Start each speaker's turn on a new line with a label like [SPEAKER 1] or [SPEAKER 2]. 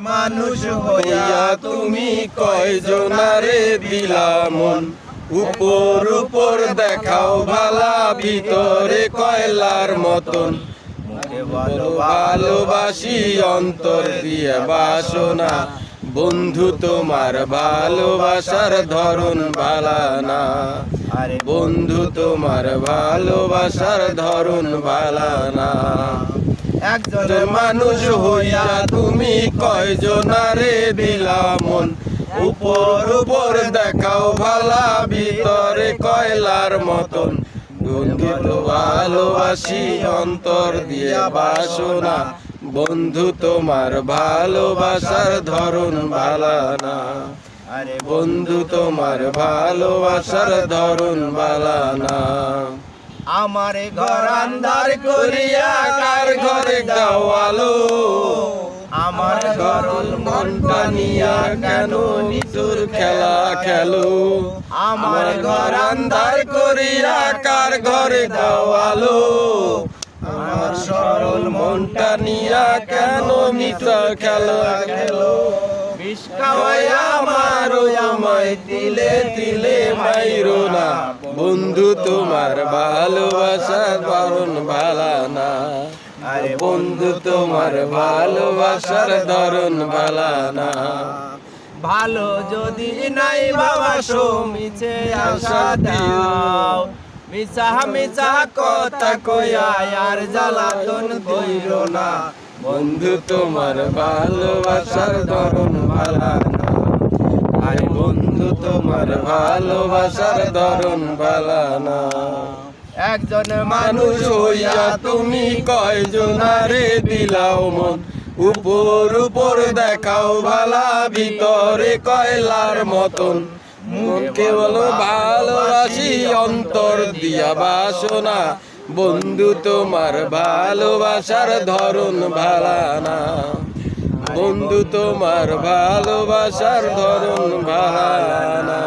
[SPEAKER 1] মানুষ হইয়া তুমি কয়জনারে দিলা মন, উপর উপর দেখাও ভালা ভিতরে কয়লার মতন। মুখে বলো ভালোবাসি অন্তর দিয়ে বাসনা, বন্ধু তোমার ভালোবাসার ধরন ভালা না। আরে বন্ধু তোমার ভালোবাসার ধরন ভালা না। একজন মানুষ হইয়া তুমি কয়জনারে দিলা মন, উপর উপর দেখাও ভালা ভিতরে কয়লার মতন। বন্ধু তো ভালোবাসি অন্তর দিয়া বাসনা, বন্ধু তোমার ভালোবাসার ধরন ভালা না। আরে বন্ধু তোমার ভালোবাসার ধরন ভালা না। আমার ঘর আন্ধার করিয়া কার ঘরে দাও আলো, আমার ঘরল মনটা নিয়া কেন নিতুর খেলা খেলো। আমার ঘর আন্ধার করিয়া কার ঘরে দাও আলো, আমার সরল মনটা নিয়া কেন নিতুর খেলা খেলো। বিষ খাওয়াইয়া আমারও আমায় তিলে তিলে মাইরো না, বন্ধু তোমার ভালোবাসার ধরন ভালা না। আরে বন্ধু তোমার ভালোবাসার ধরন ভালা না। ভালো যদি নাই বাবা মিছে আশা দাও, মিছা মিছা কথা কইয়া আর জ্বালাতন কইরো না, বন্ধু তোমার ভালোবাসার ধরন ভালা না। আরে বন্ধু তোমার ভালোবাসার ধরন ভালা না। একজন মানুষ হইয়া তুমি কয়জনারে দিলাও মন, উপর উপর দেখাও ভালা ভিতরে কয়লার মতন। মনকে বলো ভালোবাসি অন্তর দিয়া বাসনা, বন্ধু তোমার ভালোবাসার ধরন ভালা না। বন্ধু তোমার ভালোবাসার ধরন ভালা না।